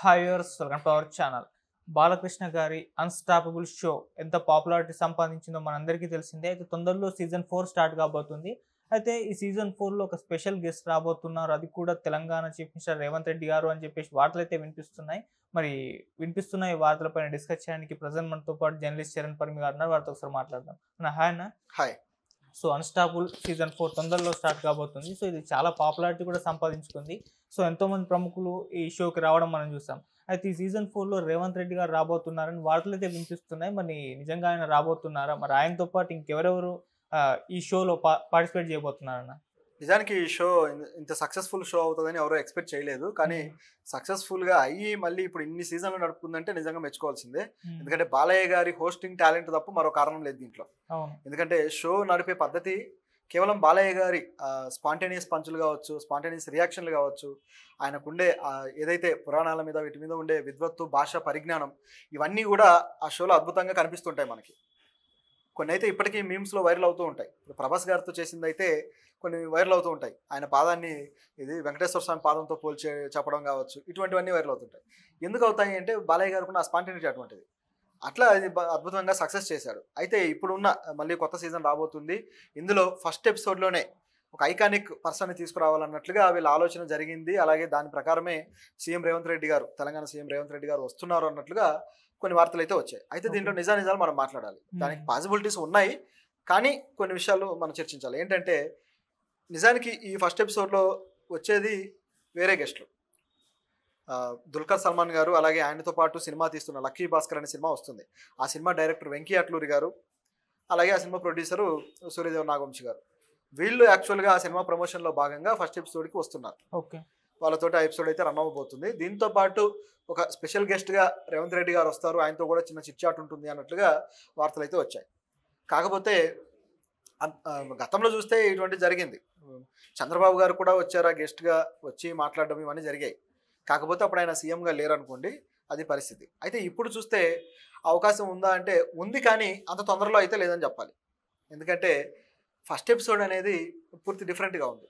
Hi viewers, welcome to our channel. Balakrishna గారి unstoppable show ఎంత popularity సంపాదించిందో మనందరికీ తెలిసిందే. అయితే తొందరలో సీజన్ 4 స్టార్ట్ కాబోతుంది. అయితే ఈ సీజన్ 4లో ఒక స్పెషల్ గెస్ట్ రాబోతున్నారు. అది కూడా తెలంగాణ చీఫ్ మినిస్టర్ రేవంత్ రెడ్డి గారు అని చెప్పేసి వార్తలైతే వినిపిస్తున్నాయి. మరి వినిపిస్తున్న ఈ వార్తలపైన డిస్కస్ చేయడానికి ప్రెజెంట్ మనతో పాటు జర్నలిస్ట్ చరణ్ పరమి గారు ఉన్నారు. వారితో ఒకసారి మాట్లాడదాం. హాయ్ అన్న. హాయ్. సో అన్‌స్టాపబుల్ సీజన్ 4 తొందరలో స్టార్ట్ కాబోతుంది. సో ఇది చాలా పాపులారిటీ కూడా సంపాదించుకుంది. సో ఎంతోమంది ప్రముఖులు ఈ షోకి రావడం మనం చూసాం. అయితే ఈ సీజన్ 4లో రేవంత్ రెడ్డి గారు రాబోతున్నారని వార్తలైతే వినిపిస్తున్నాయి. మరి నిజంగా ఆయన రాబోతున్నారా? మరి ఆయనతో పాటు ఇంకెవరెవరు ఈ షోలో పార్టిసిపేట్ చేయబోతున్నారన్న? నిజానికి ఈ షో ఇంత సక్సెస్ఫుల్ షో అవుతుందని ఎవరో ఎక్స్పెక్ట్ చేయలేదు. కానీ సక్సెస్ఫుల్గా అయ్యి మళ్ళీ ఇప్పుడు ఇన్ని సీజన్లు నడుపుతుందంటే నిజంగా మెచ్చుకోవాల్సిందే. ఎందుకంటే బాలయ్య గారి హోస్టింగ్ టాలెంట్ తప్ప మరో కారణం లేదు దీంట్లో. ఎందుకంటే షో నడిపే పద్ధతి కేవలం బాలయ్య గారి స్పాంటేనియస్ పంచులు కావచ్చు, స్పాంటేనియస్ రియాక్షన్లు కావచ్చు, ఆయనకుండే ఏదైతే పురాణాల మీద వీటి మీద ఉండే విద్వత్తు, భాష పరిజ్ఞానం, ఇవన్నీ కూడా ఆ షోలో అద్భుతంగా కనిపిస్తుంటాయి మనకి. కొన్ని అయితే ఇప్పటికీ మీమ్స్లో వైరల్ అవుతూ ఉంటాయి. ఇప్పుడు ప్రభాస్ గారితో చేసింది అయితే కొన్ని వైరల్ అవుతూ ఉంటాయి. ఆయన పాదాన్ని ఇది వెంకటేశ్వర స్వామి పాదంతో పోల్చి చెప్పడం కావచ్చు, ఇటువంటివన్నీ వైరల్ అవుతుంటాయి. ఎందుకు అవుతాయి అంటే బాలయ్య గారికి ఉన్న స్పాంటేనిటీ అటువంటిది. అట్లా అది అద్భుతంగా సక్సెస్ చేశాడు. అయితే ఇప్పుడున్న మళ్ళీ కొత్త సీజన్ రాబోతుంది. ఇందులో ఫస్ట్ ఎపిసోడ్లోనే ఒక ఐకానిక్ పర్సన్ని తీసుకురావాలన్నట్లుగా వీళ్ళ ఆలోచన జరిగింది. అలాగే దాని ప్రకారమే సీఎం రేవంత్ రెడ్డి గారు, తెలంగాణ సీఎం రేవంత్ రెడ్డి గారు వస్తున్నారు అన్నట్లుగా కొన్ని వార్తలు అయితే వచ్చాయి. అయితే దీంట్లో నిజాలు మనం మాట్లాడాలి. దానికి పాసిబిలిటీస్ ఉన్నాయి, కానీ కొన్ని విషయాలు మనం చర్చించాలి. ఏంటంటే నిజానికి ఈ ఫస్ట్ ఎపిసోడ్లో వచ్చేది వేరే గెస్ట్లు. దుల్కర్ సల్మాన్ గారు, అలాగే ఆయనతో పాటు సినిమా తీస్తున్న లక్కీ భాస్కర్ అనే సినిమా వస్తుంది. ఆ సినిమా డైరెక్టర్ వెంకీ అట్లూరి గారు, అలాగే ఆ సినిమా ప్రొడ్యూసరు సూర్యదేవ్ నాగవంశి గారు. వీళ్ళు యాక్చువల్గా ఆ సినిమా ప్రమోషన్లో భాగంగా ఫస్ట్ ఎపిసోడ్కి వస్తున్నారు. ఓకే, వాళ్ళతోటి ఆ ఎపిసోడ్ అయితే రన్ అవ్వబోతుంది. దీంతో పాటు ఒక స్పెషల్ గెస్ట్గా రేవంత్ రెడ్డి గారు వస్తారు, ఆయనతో కూడా చిన్న చిట్ చాట్ ఉంటుంది అన్నట్లుగా వార్తలు అయితే వచ్చాయి. కాకపోతే గతంలో చూస్తే ఇటువంటి జరిగింది. చంద్రబాబు గారు కూడా వచ్చారు ఆ గెస్ట్గా, వచ్చి మాట్లాడడం ఇవన్నీ జరిగాయి. కాకపోతే అప్పుడు ఆయన సీఎంగా లేరు అనుకోండి, అది పరిస్థితి. అయితే ఇప్పుడు చూస్తే అవకాశం ఉందా అంటే ఉంది, కానీ అంత తొందరలో అయితే లేదని చెప్పాలి. ఎందుకంటే ఫస్ట్ ఎపిసోడ్ అనేది పూర్తి డిఫరెంట్గా ఉంది.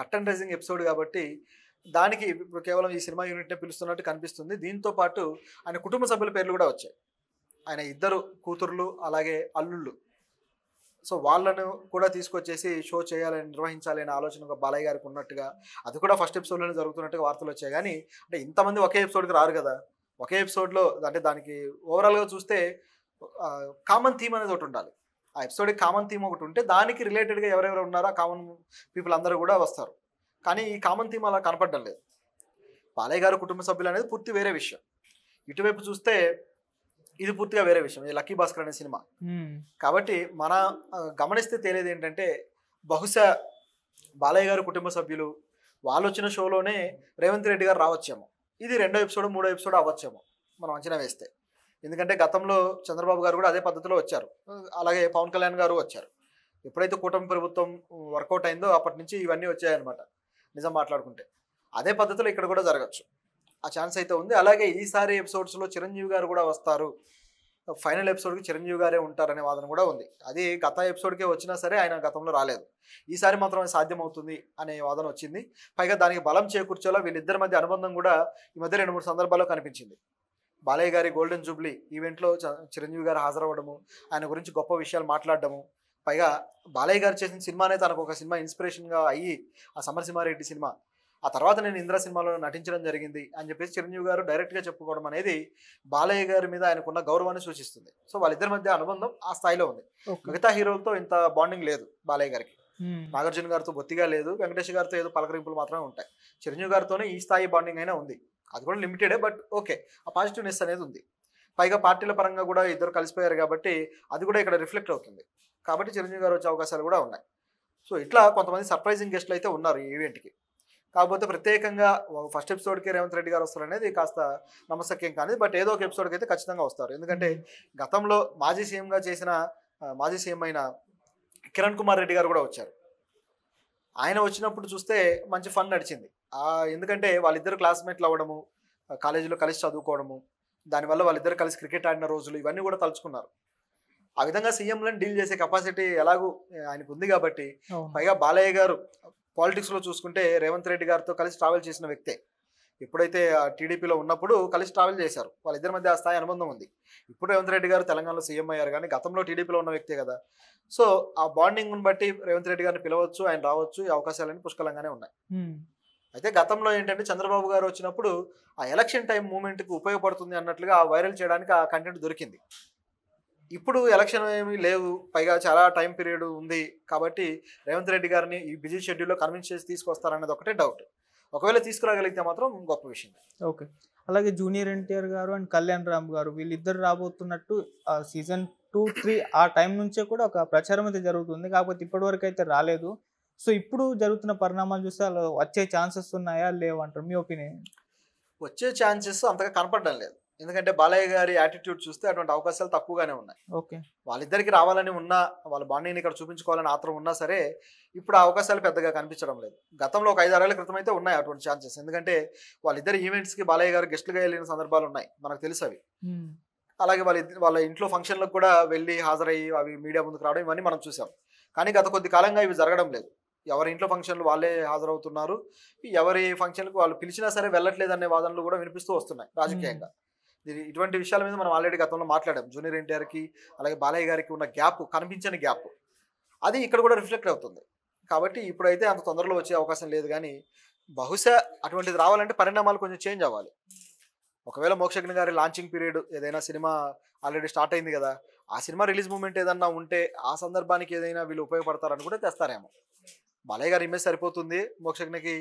కట్ అండ్ రైజింగ్ ఎపిసోడ్ కాబట్టి దానికి ఇప్పుడు కేవలం ఈ సినిమా యూనిట్నే పిలుస్తున్నట్టు కనిపిస్తుంది. దీంతో పాటు ఆయన కుటుంబ సభ్యుల పేర్లు కూడా వచ్చాయి. ఆయన 2 కూతుర్లు, అలాగే అల్లుళ్ళు. సో వాళ్ళను కూడా తీసుకొచ్చేసి షో చేయాలని, నిర్వహించాలి అనే ఆలోచన బాలయ్య గారికి ఉన్నట్టుగా, అది కూడా ఫస్ట్ ఎపిసోడ్లోనే జరుగుతున్నట్టుగా వార్తలు వచ్చాయి. కానీ అంటే ఇంతమంది ఒకే ఎపిసోడ్కి రారు కదా. ఒకే ఎపిసోడ్లో అంటే దానికి ఓవరాల్గా చూస్తే కామన్ థీమ్ అనేది ఒకటి ఉండాలి. ఆ ఎపిసోడ్కి కామన్ థీమ్ ఒకటి ఉంటే దానికి రిలేటెడ్గా ఎవరెవరు ఉన్నారో ఆ కామన్ పీపుల్ అందరూ కూడా వస్తారు. కానీ ఈ కామన్ థీమ్ అలా కనపడడం లేదు. బాలయ్య గారు కుటుంబ సభ్యులు అనేది పూర్తి వేరే విషయం. ఇటువైపు చూస్తే ఇది పూర్తిగా వేరే విషయం, ఈ లక్కీ భాస్కర్ అనే సినిమా. కాబట్టి మన గమనిస్తే తేలేది ఏంటంటే బహుశా బాలయ్య గారు కుటుంబ సభ్యులు వాళ్ళు వచ్చిన షోలోనే రేవంత్ రెడ్డి గారు రావచ్చేమో. ఇది 2వ ఎపిసోడ్ 3వ ఎపిసోడ్ అవ్వచ్చేమో మనం అంచనా వేస్తే. ఎందుకంటే గతంలో చంద్రబాబు గారు కూడా అదే పద్ధతిలో వచ్చారు, అలాగే పవన్ కళ్యాణ్ గారు వచ్చారు. ఎప్పుడైతే కూటమి ప్రభుత్వం వర్కౌట్ అయిందో అప్పటి నుంచి ఇవన్నీ వచ్చాయన్నమాట. నిజం మాట్లాడుకుంటే అదే పద్ధతిలో ఇక్కడ కూడా జరగచ్చు, ఆ ఛాన్స్ అయితే ఉంది. అలాగే ఈసారి ఎపిసోడ్స్లో చిరంజీవి గారు కూడా వస్తారు, ఫైనల్ ఎపిసోడ్కి చిరంజీవి గారే ఉంటారనే వాదన కూడా ఉంది. అది గత ఎపిసోడ్కే వచ్చినా సరే ఆయన గతంలో రాలేదు, ఈసారి మాత్రం సాధ్యమవుతుంది అనే వాదన వచ్చింది. పైగా దానికి బలం చేకూర్చేలా వీళ్ళిద్దరి మధ్య అనుబంధం కూడా ఈ మధ్య 2-3 సందర్భాల్లో కనిపించింది. బాలయ్య గారి గోల్డెన్ జూబ్లీ ఈవెంట్లో చిరంజీవి గారు హాజరవ్వడము, ఆయన గురించి గొప్ప విషయాలు మాట్లాడడము, పైగా బాలయ్య గారు చేసిన సినిమానే తనకు ఒక సినిమా ఇన్స్పిరేషన్గా అయ్యి ఆ సమరసింహారెడ్డి సినిమా, ఆ తర్వాత నేను ఇంద్ర సినిమాలో నటించడం జరిగింది అని చెప్పేసి చిరంజీవి గారు డైరెక్ట్గా చెప్పుకోవడం అనేది బాలయ్య గారి మీద ఆయనకున్న గౌరవాన్ని సూచిస్తుంది. సో వాళ్ళిద్దరి మధ్య అనుబంధం ఆ స్థాయిలో ఉంది. మిగతా హీరోలతో ఇంత బాండింగ్ లేదు బాలయ్య గారికి. నాగార్జున గారితో బొత్తిగా లేదు, వెంకటేష్ గారితో ఏదో పలకరింపులు మాత్రమే ఉంటాయి. చిరంజీవి గారితోనే ఈ స్థాయి బాండింగ్ అయినా ఉంది, అది కూడా లిమిటెడే, బట్ ఓకే, ఆ పాజిటివ్నెస్ అనేది ఉంది. పైగా పార్టీల పరంగా కూడా ఇద్దరు కలిసిపోయారు కాబట్టి అది కూడా ఇక్కడ రిఫ్లెక్ట్ అవుతుంది. కాబట్టి చిరంజీవి గారు వచ్చే అవకాశాలు కూడా ఉన్నాయి. సో ఇట్లా కొంతమంది సర్ప్రైజింగ్ గెస్ట్లు అయితే ఉన్నారు ఈ ఈవెంట్కి. కాకపోతే ప్రత్యేకంగా ఫస్ట్ ఎపిసోడ్కి రేవంత్ రెడ్డి గారు వస్తారు అనేది కాస్త నమ్మశక్యం కానీ, బట్ ఏదో ఒక ఎపిసోడ్కి అయితే ఖచ్చితంగా వస్తారు. ఎందుకంటే గతంలో మాజీ సీఎంగా చేసిన మాజీ సీఎం అయిన కిరణ్ కుమార్ రెడ్డి గారు కూడా వచ్చారు. ఆయన వచ్చినప్పుడు చూస్తే మంచి ఫన్ నడిచింది. ఎందుకంటే వాళ్ళిద్దరు క్లాస్మేట్లు అవ్వడము, కాలేజీలో కలిసి చదువుకోవడము, దానివల్ల వాళ్ళిద్దరు కలిసి క్రికెట్ ఆడిన రోజులు ఇవన్నీ కూడా తలుచుకున్నారు. ఆ విధంగా సీఎంలను డీల్ చేసే కెపాసిటీ ఎలాగూ ఆయనకు ఉంది కాబట్టి, పైగా బాలయ్య గారు పాలిటిక్స్లో చూసుకుంటే రేవంత్ రెడ్డి గారితో కలిసి ట్రావెల్ చేసిన వ్యక్తే. ఎప్పుడైతే టీడీపీలో ఉన్నప్పుడు కలిసి ట్రావెల్ చేశారు, వాళ్ళిద్దరి మధ్య ఆ స్థాయి అనుబంధం ఉంది. ఇప్పుడు రేవంత్ రెడ్డి గారు తెలంగాణలో సీఎం అయ్యారు, కానీ గతంలో టీడీపీలో ఉన్న వ్యక్తే కదా. సో ఆ బాండింగ్ని బట్టి రేవంత్ రెడ్డి గారిని పిలవచ్చు, ఆయన రావచ్చు, ఈ అవకాశాలన్నీ పుష్కలంగానే ఉన్నాయి. అయితే గతంలో ఏంటంటే చంద్రబాబు గారు వచ్చినప్పుడు ఆ ఎలక్షన్ టైం మూమెంట్కి ఉపయోగపడుతుంది అన్నట్లుగా వైరల్ చేయడానికి ఆ కంటెంట్ దొరికింది. ఇప్పుడు ఎలక్షన్ ఏమీ లేవు, పైగా చాలా టైం పీరియడ్ ఉంది కాబట్టి రేవంత్ రెడ్డి గారిని ఈ బిజీ షెడ్యూల్లో కన్విన్స్ చేసి తీసుకొస్తారనేది ఒకటే డౌట్. ఒకవేళ తీసుకురాగలిగితే మాత్రం గొప్ప విషయం. ఓకే. అలాగే జూనియర్ ఎన్టీఆర్ గారు అండ్ కళ్యాణ్ రామ్ గారు వీళ్ళిద్దరు రాబోతున్నట్టు సీజన్ 2, 3 ఆ టైం నుంచే కూడా ఒక ప్రచారం అయితే జరుగుతుంది. కాకపోతే ఇప్పటివరకు అయితే రాలేదు. సో ఇప్పుడు జరుగుతున్న పరిణామాలు చూస్తే అలా వచ్చే ఛాన్సెస్ ఉన్నాయా లేవంటారు, మీ ఒపీనియన్? వచ్చే ఛాన్సెస్ అంతగా కనపడడం లేదు, ఎందుకంటే బాలయ్య గారి యాటిట్యూడ్ చూస్తే అటువంటి అవకాశాలు తక్కువగానే ఉన్నాయి. ఓకే. వాళ్ళిద్దరికి రావాలని ఉన్నా, వాళ్ళ బాండింగ్ని ఇక్కడ చూపించుకోవాలని ఆత్రం ఉన్నా సరే ఇప్పుడు ఆ అవకాశాలు పెద్దగా కనిపించడం లేదు. గతంలో ఒక 5-6 ఏళ్ల క్రితం అయితే ఉన్నాయి అటువంటి ఛాన్సెస్, ఎందుకంటే వాళ్ళిద్దరు ఈవెంట్స్కి బాలయ్య గారు గెస్ట్లుగా వెళ్ళిన సందర్భాలు ఉన్నాయి, మనకు తెలుసు అవి. అలాగే వాళ్ళ ఇంట్లో ఫంక్షన్లకు కూడా వెళ్ళి హాజరయ్యి అవి మీడియా ముందుకు రావడం ఇవన్నీ మనం చూసాం. కానీ గత కొద్ది కాలంగా ఇవి జరగడం లేదు. ఎవరి ఇంట్లో ఫంక్షన్లు వాళ్ళే హాజరవుతున్నారు, ఎవరి ఫంక్షన్లకు వాళ్ళు పిలిచినా సరే వెళ్ళట్లేదు అనే వాదనలు కూడా వినిపిస్తూ వస్తున్నాయి రాజకీయంగా. ఇటువంటి విషయాల మీద మనం ఆల్రెడీ గతంలో మాట్లాడాం. జూనియర్ ఎన్టీఆర్కి అలాగే బాలయ్య గారికి ఉన్న గ్యాప్, కనిపించని గ్యాప్, అది ఇక్కడ కూడా రిఫ్లెక్ట్ అవుతుంది. కాబట్టి ఇప్పుడైతే అంత తొందరలో వచ్చే అవకాశం లేదు, కానీ బహుశా అటువంటిది రావాలంటే పరిణామాలు కొంచెం చేంజ్ అవ్వాలి. ఒకవేళ మోక్షజ్ఞ గారి లాంచింగ్ పీరియడ్ ఏదైనా సినిమా ఆల్రెడీ స్టార్ట్ అయింది కదా, ఆ సినిమా రిలీజ్ మూమెంట్ ఏదన్నా ఉంటే ఆ సందర్భానికి ఏదైనా వీళ్ళు ఉపయోగపడతారని కూడా తెస్తారేమో. బాలయ్య గారి ఇమేజ్ సరిపోతుంది, మోక్షజ్ఞకి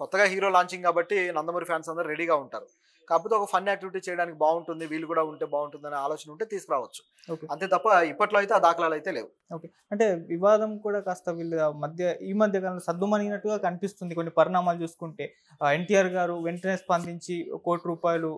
కొత్తగా హీరో లాంచింగ్ కాబట్టి నందమూరి ఫ్యాన్స్ అందరూ రెడీగా ఉంటారు. కాకపోతే ఒక ఫన్ యాక్టివిటీ చేయడానికి బాగుంటుంది, వీళ్ళు కూడా ఉంటే బాగుంటుంది అనే ఆలోచన ఉంటే తీసుకురావచ్చు, అంతే తప్ప ఇప్పట్లో అయితే ఆ దాఖలాలు అయితే లేవు. ఓకే. అంటే వివాదం కూడా కాస్త వీళ్ళ ఈ మధ్య కాలంలో సద్దుమణిగినట్టుగా కనిపిస్తుంది కొన్ని పరిణామాలు చూసుకుంటే. ఎన్టీఆర్ గారు వెంటనే స్పందించి ₹1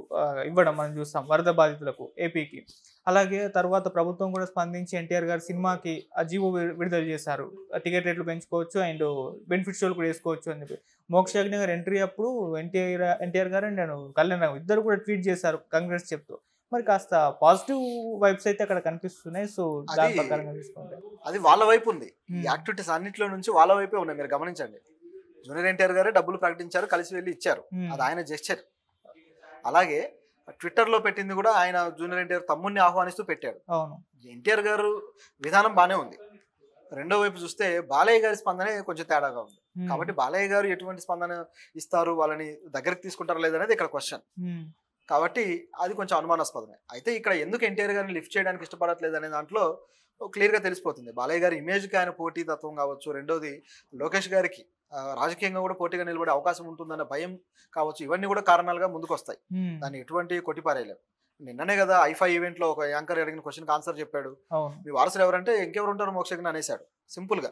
ఇవ్వడం మనం చూస్తాం వరద బాధితులకు ఏపీకి. అలాగే తర్వాత ప్రభుత్వం కూడా స్పందించి ఎన్టీఆర్ గారు సినిమాకి జీవో విడుదల చేశారు, టికెట్ రేట్లు పెంచుకోవచ్చు అండ్ బెనిఫిట్ షోలు కూడా వేసుకోవచ్చు అని చెప్పి. మోక్షజ్ఞ గారు ఎంట్రీ అప్పుడు ఎన్టీఆర్ గారు అండ్ కళ్యాణ్ రామ్ ఇద్దరు కూడా ట్వీట్ చేశారు కాంగ్రెస్ చెప్తూ. మరి కాస్త పాజిటివ్ వైబ్స్ అయితే అక్కడ కనిపిస్తున్నాయి. సో దాని ప్రకారంగా తీసుకుంటే అది వాళ్ళ వైపు ఉంది. యాక్టివిటీస్ అన్నింటిలో నుంచి వాళ్ళ వైపే ఉన్నాయి, మీరు గమనించండి. జూనియర్ ఎన్టీఆర్ గారే డబ్బులు ప్రకటించారు, కలిసి వెళ్ళి ఇచ్చారు, అది ఆయన జెస్చర్. అలాగే ట్విట్టర్లో పెట్టింది కూడా ఆయన జూనియర్ ఎన్టీఆర్ తమ్ముడిని ఆహ్వానిస్తూ పెట్టాడు. ఎన్టీఆర్ గారు విధానం బాగానే ఉంది. రెండో వైపు చూస్తే బాలయ్య గారి స్పందనే కొంచెం తేడాగా ఉంది. కాబట్టి బాలయ్య గారు ఎటువంటి స్పందన ఇస్తారు, వాళ్ళని దగ్గరికి తీసుకుంటారా లేదనేది ఇక్కడ క్వశ్చన్. కాబట్టి అది కొంచెం అనుమానాస్పదమే. అయితే ఇక్కడ ఎందుకు ఎన్టీఆర్ గారిని లిఫ్ట్ చేయడానికి ఇష్టపడట్లేదు అనే దాంట్లో క్లియర్గా తెలిసిపోతుంది. బాలయ్య గారి ఇమేజ్కి ఆయన పోటీ తత్వం కావచ్చు, రెండోది లోకేష్ గారికి రాజకీయంగా కూడా పోటీగా నిలబడే అవకాశం ఉంటుందన్న భయం కావచ్చు, ఇవన్నీ కూడా కారణాలుగా ముందుకు వస్తాయి. దాన్ని ఎటువంటి కొట్టిపారేయలేము. నిన్ననే కదా ఐఫా ఈవెంట్లో ఒక యాంకర్ అడిగిన క్వశ్చన్కి ఆన్సర్ చెప్పాడు, మీ వారసుడు ఎవరంటే ఇంకెవరు ఉంటారు మోక్షజ్ఞ అనేసాడు సింపుల్గా.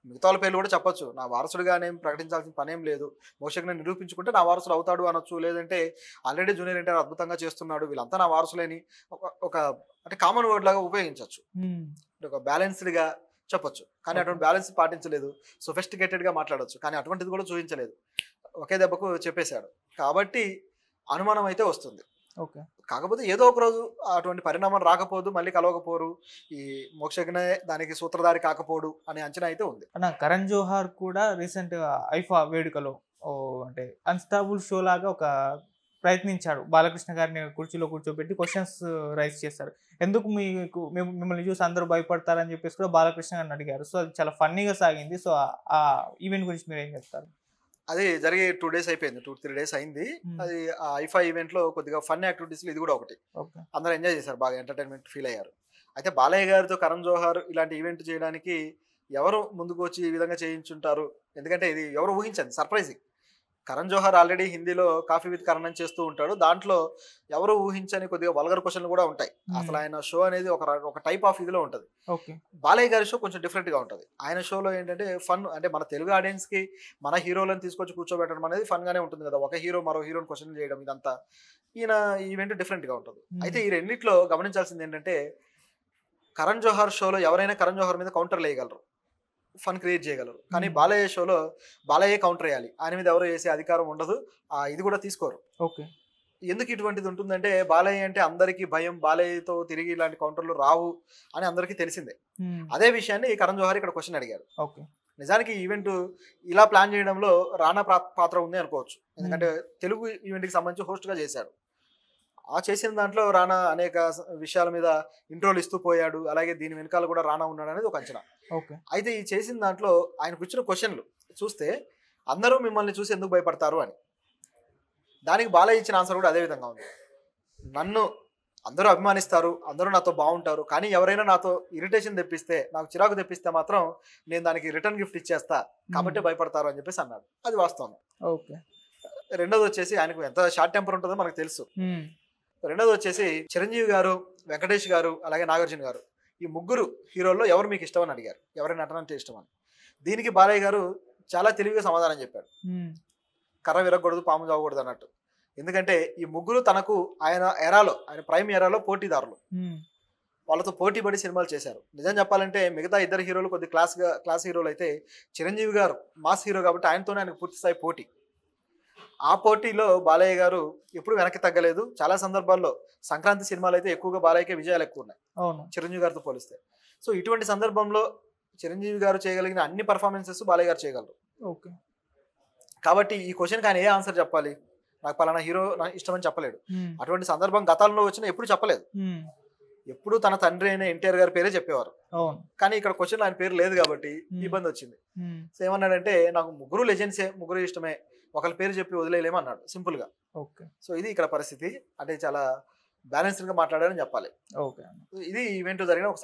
మిగతా వాళ్ళ పేర్లు కూడా చెప్పొచ్చు, నా వారసుడిగానే ప్రకటించాల్సిన పనేం లేదు, మోక్షజ్ఞ నిరూపించుకుంటే నా వారసుడు అవుతాడు అనొచ్చు, లేదంటే ఆల్రెడీ జూనియర్ ఎన్టీఆర్ అద్భుతంగా చేస్తున్నాడు, వీళ్ళంతా నా వారసులేని ఒక అంటే కామన్ వర్డ్ లాగా ఉపయోగించవచ్చు, ఒక బ్యాలెన్స్డ్గా చెప్పొచ్చు. కానీ అటువంటి బ్యాలెన్స్ పాటించలేదు, సొఫిస్టికేటెడ్గా మాట్లాడచ్చు, కానీ అటువంటిది కూడా చూపించలేదు, ఒకే దెబ్బకు చెప్పేశాడు. కాబట్టి అనుమానం అయితే వస్తుంది. కాకపోతే ఏదో ఒక రోజు అటువంటి పరిణామం రాకపోదు, మళ్ళీ కలవకపోరు, ఈ మోక్షజ్ఞ దానికి సూత్రధారి కాకపోడు అనే అంచనా అయితే ఉంది. కరణ్ జోహార్ కూడా రీసెంట్ గా ఐఫా వేడుకలో అంటే అన్స్టాబుల్ షో లాగా ఒక ప్రయత్నించాడు, బాలకృష్ణ గారిని కుర్చీలో కూర్చోబెట్టి క్వశ్చన్స్ రైజ్ చేశారు. ఎందుకు మిమ్మల్ని చూసి అందరూ భయపడతారని చెప్పేసి కూడా బాలకృష్ణ గారిని అడిగారు. సో అది చాలా ఫన్నీగా సాగింది. సో ఆ ఈవెంట్ గురించి మీరు ఏం చెప్తారు? అది జరిగి 2 days అయిపోయింది, 2-3 days అయింది. అది ఆ ఐఫా ఈవెంట్లో కొద్దిగా ఫన్ యాక్టివిటీస్లో ఇది కూడా ఒకటి. అందరూ ఎంజాయ్ చేశారు, బాగా ఎంటర్టైన్మెంట్ ఫీల్ అయ్యారు. అయితే బాలయ్య గారితో కరణ్ జోహార్ ఇలాంటి ఈవెంట్ చేయడానికి ఎవరు ముందుకు వచ్చి ఈ విధంగా చేయించుంటారు, ఎందుకంటే ఇది ఎవరు ఊహించండి, సర్ప్రైజింగ్. కరణ్ జోహార్ ఆల్రెడీ హిందీలో కాఫీ విత్ కరణ్ అని చేస్తూ ఉంటాడు, దాంట్లో ఎవరు ఊహించని కొద్దిగా వల్గర్ క్వశ్చన్లు కూడా ఉంటాయి. అసలు ఆయన షో అనేది ఒక టైప్ ఆఫ్ ఇదిలో ఉంటుంది. బాలయ్య గారి షో కొంచెం డిఫరెంట్గా ఉంటుంది. ఆయన షోలో ఏంటంటే ఫన్, అంటే మన తెలుగు ఆడియన్స్కి మన హీరోలను తీసుకొచ్చి కూర్చోబెట్టడం అనేది ఫన్గానే ఉంటుంది కదా, ఒక హీరో మరో హీరోని క్వశ్చన్ చేయడం, ఇదంతా ఈయన ఈవెంట్ డిఫరెంట్గా ఉంటుంది. అయితే ఈ రెండిట్లో గమనించాల్సింది ఏంటంటే కరణ్ జోహార్ షోలో ఎవరైనా కరణ్ జోహార్ మీద కౌంటర్ వేయగలరు, ఫన్ క్రియేట్ చేయగలరు, కానీ బాలయ్య షోలో బాలయ్య కౌంటర్ వేయాలి, ఆయన మీద ఎవరో వేసే అధికారం ఉండదు, ఇది కూడా తీసుకోరు. ఎందుకు ఇటువంటిది ఉంటుందంటే బాలయ్య అంటే అందరికీ భయం, బాలయ్యతో తిరిగి ఇలాంటి కౌంటర్లు రావు అని అందరికీ తెలిసిందే. అదే విషయాన్ని కరణ్ జోహార్ ఇక్కడ క్వశ్చన్ అడిగారు. నిజానికి ఈ ఈవెంట్ ఇలా ప్లాన్ చేయడంలో రానా పాత్ర ఉంది అనుకోవచ్చు. ఎందుకంటే తెలుగు ఈవెంట్కి సంబంధించి హోస్ట్గా చేశాడు. ఆ చేసిన దాంట్లో రానా అనేక విషయాల మీద ఇంట్రోలు ఇస్తూ పోయాడు. అలాగే దీని వెనకాల కూడా రానా ఉన్నాడు అనేది ఒక అంచనా. ఓకే. అయితే ఈ చేసిన దాంట్లో ఆయనకు వచ్చిన క్వశ్చన్లు చూస్తే అందరూ మిమ్మల్ని చూసి ఎందుకు భయపడతారు అని. దానికి బాలయ్య ఇచ్చిన ఆన్సర్ కూడా అదే విధంగా ఉంది. నన్ను అందరూ అభిమానిస్తారు, అందరూ నాతో బాగుంటారు, కానీ ఎవరైనా నాతో ఇరిటేషన్ తెప్పిస్తే, నాకు చిరాకు తెప్పిస్తే మాత్రం నేను దానికి రిటర్న్ గిఫ్ట్ ఇచ్చేస్తా, కాబట్టి భయపడతారు అని చెప్పేసి అన్నాడు. అది వాస్తవం. ఓకే. రెండోది వచ్చేసి ఆయనకు ఎంత షార్ట్ టెంపర్ ఉంటుందో మనకు తెలుసు. రెండోది వచ్చేసి చిరంజీవి గారు, వెంకటేష్ గారు, అలాగే నాగార్జున గారు, ఈ ముగ్గురు హీరోల్లో ఎవరు మీకు ఇష్టం అని అడిగారు. ఎవరి నటన అంటే ఇష్టం అని. దీనికి బాలయ్య గారు చాలా తెలివిగా సమాధానం చెప్పాడు. కర్ర విరగకూడదు, పాము చావకూడదు అన్నట్టు. ఎందుకంటే ఈ ముగ్గురు తనకు ఆయన ప్రైమ్ ఎరాలో పోటీదారులు. వాళ్ళతో పోటీ పడి సినిమాలు చేశారు. నిజం చెప్పాలంటే మిగతా ఇద్దరు హీరోలు కొద్ది క్లాస్ హీరోలు అయితే చిరంజీవి గారు మాస్ హీరో కాబట్టి ఆయనతోనే ఆయనకు పూర్తి స్థాయి పోటీ. ఆ పోటీలో బాలయ్య గారు ఎప్పుడు వెనక్కి తగ్గలేదు. చాలా సందర్భాల్లో సంక్రాంతి సినిమాలు అయితే ఎక్కువగా బాలయ్యకే విజయాలు ఎక్కువ ఉన్నాయి చిరంజీవి గారితో పోలిస్తే. సో ఇటువంటి సందర్భంలో చిరంజీవి గారు చేయగలిగిన అన్ని పర్ఫార్మెన్సెస్ బాలయ్య గారు చేయగలరు. ఓకే. కాబట్టి ఈ క్వశ్చన్కి ఆయన ఏ ఆన్సర్ చెప్పాలి? నాకు పలానా హీరో నాకు ఇష్టమని చెప్పలేడు. అటువంటి సందర్భం గతంలో వచ్చినా ఎప్పుడు చెప్పలేదు. ఎప్పుడు తన తండ్రి అయిన ఎన్టీఆర్ గారి పేరే చెప్పేవారు. కానీ ఇక్కడ క్వశ్చన్ ఆయన పేరు లేదు కాబట్టి ఇబ్బంది వచ్చింది. సో ఏమన్నాడంటే నాకు ముగ్గురు లెజెండ్సే, ముగ్గురు ఇష్టమే, ఒకరి పేరు చెప్పి వదిలేయలేము అన్నాడు సింపుల్ గా. సో ఇది ఇక్కడ పరిస్థితి. అంటే చాలా బ్యాలెన్స్డ్ గా మాట్లాడారని చెప్పాలి. ఇది ఈవెంట్ జరిగిన ఒక